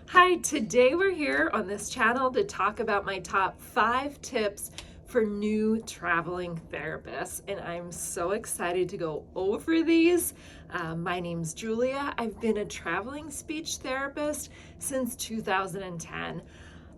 Hi, today we're here on this channel to talk about my top 5 tips for new traveling therapists, and I'm so excited to go over these. My name's Julia. I've been a traveling speech therapist since 2010.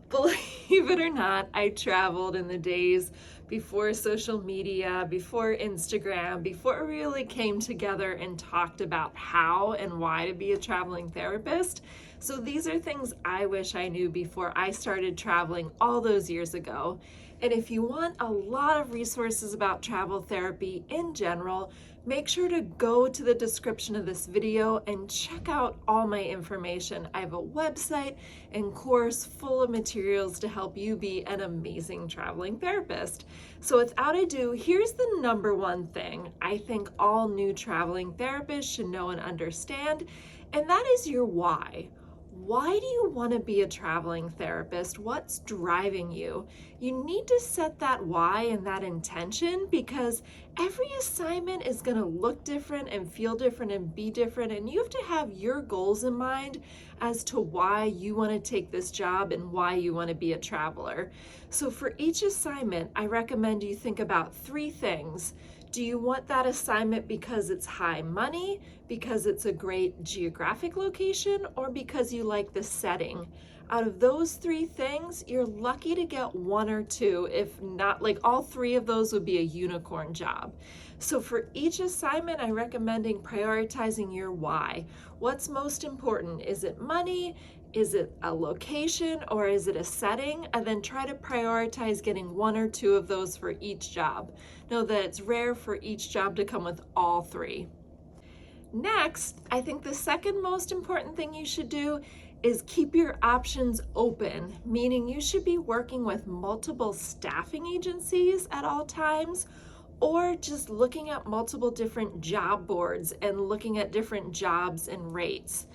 Believe it or not, I traveled in the days before social media, before Instagram, before it really came together and talked about how and why to be a traveling therapist. So these are things I wish I knew before I started traveling all those years ago. And if you want a lot of resources about travel therapy in general, make sure to go to the description of this video and check out all my information. I have a website and course full of materials to help you be an amazing traveling therapist. So without ado, here's the number one thing I think all new traveling therapists should know and understand, and that is your why. Why do you want to be a traveling therapist? What's driving you? You need to set that why and that intention, because every assignment is going to look different and feel different and be different, and you have to have your goals in mind as to why you want to take this job and why you want to be a traveler. So for each assignment, I recommend you think about 3 things. Do you want that assignment because it's high money, because it's a great geographic location, or because you like the setting? Out of those 3 things, you're lucky to get 1 or 2. If not, like all 3 of those would be a unicorn job. So for each assignment, I'm recommending prioritizing your why. What's most important? Is it money? Is it a location, or is it a setting? And then try to prioritize getting 1 or 2 of those for each job. Know that it's rare for each job to come with all 3. Next, I think the second most important thing you should do is keep your options open, meaning you should be working with multiple staffing agencies at all times, or just looking at multiple different job boards and looking at different jobs and rates.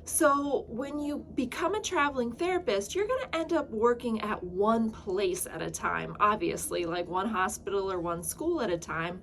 So when you become a traveling therapist, you're going to end up working at one place at a time, obviously, like one hospital or one school at a time.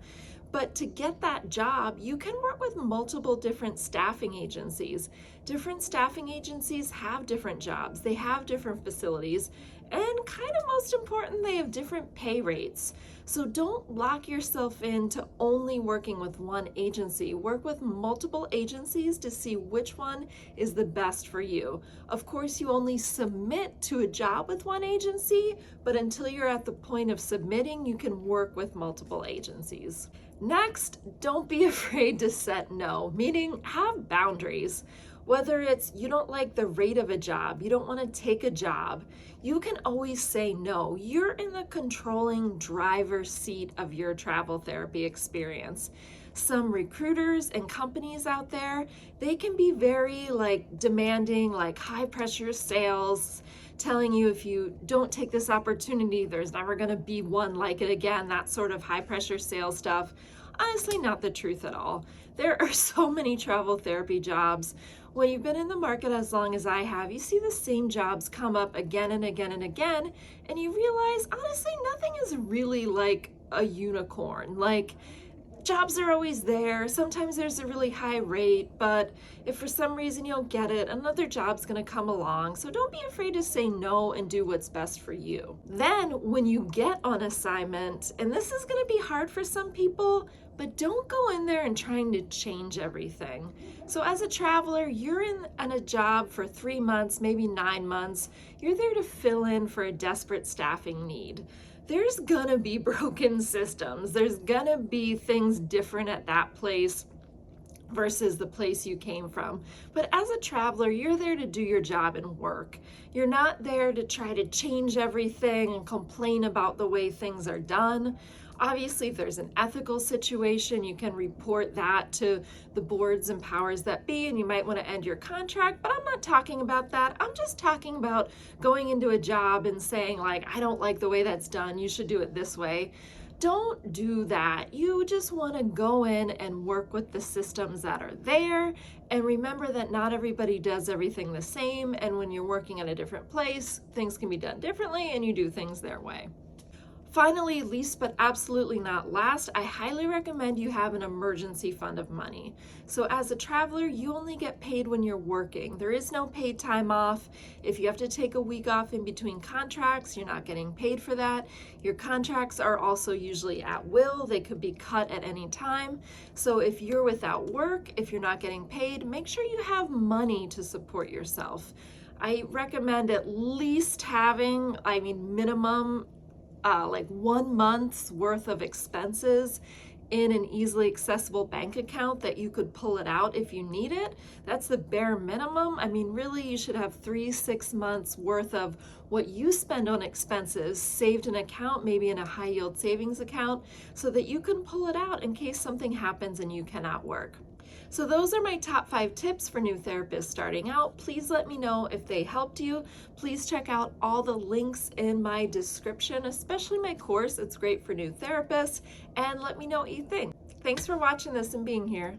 But to get that job, you can work with multiple different staffing agencies. Different staffing agencies have different jobs, they have different facilities, and kind of most important, they have different pay rates. So don't lock yourself into only working with one agency. Work with multiple agencies to see which one is the best for you. Of course, you only submit to a job with one agency, but until you're at the point of submitting, you can work with multiple agencies. Next, don't be afraid to set no, meaning have boundaries. Whether it's you don't like the rate of a job, you don't want to take a job, you can always say no. You're in the controlling driver's seat of your travel therapy experience. Some recruiters and companies out there, they can be very demanding, like high pressure sales, telling you if you don't take this opportunity, there's never going to be one like it again, that sort of high pressure sales stuff. Honestly, not the truth at all. There are so many travel therapy jobs. When you've been in the market as long as I have, you see the same jobs come up again and again and again, and you realize, honestly, nothing is really like a unicorn. Like, jobs are always there. Sometimes there's a really high rate, but if for some reason you don't get it, another job's gonna come along. So don't be afraid to say no and do what's best for you. Then when you get on assignment, and this is gonna be hard for some people, but don't go in there and trying to change everything. So as a traveler, you're in a job for 3 months, maybe 9 months. You're there to fill in for a desperate staffing need. There's gonna be broken systems. There's gonna be things different at that place versus the place you came from. But as a traveler, you're there to do your job and work. You're not there to try to change everything and complain about the way things are done. Obviously, if there's an ethical situation, you can report that to the boards and powers that be, and you might want to end your contract, but I'm not talking about that. I'm just talking about going into a job and saying, like, I don't like the way that's done, you should do it this way. Don't do that. You just want to go in and work with the systems that are there, and remember that not everybody does everything the same, and when you're working at a different place, things can be done differently and you do things their way. Finally, least but absolutely not last, I highly recommend you have an emergency fund of money. So as a traveler, you only get paid when you're working. There is no paid time off. If you have to take a week off in between contracts, you're not getting paid for that. Your contracts are also usually at will. They could be cut at any time. So if you're without work, if you're not getting paid, make sure you have money to support yourself. I recommend at least having, minimum like 1 month's worth of expenses in an easily accessible bank account that you could pull it out if you need it. That's the bare minimum. Really, you should have 3-6 months worth of what you spend on expenses saved in an account, maybe in a high yield savings account, so that you can pull it out in case something happens and you cannot work. So those are my top 5 tips for new therapists starting out. Please let me know if they helped you. Please check out all the links in my description, especially my course. It's great for new therapists. And let me know what you think. Thanks for watching this and being here.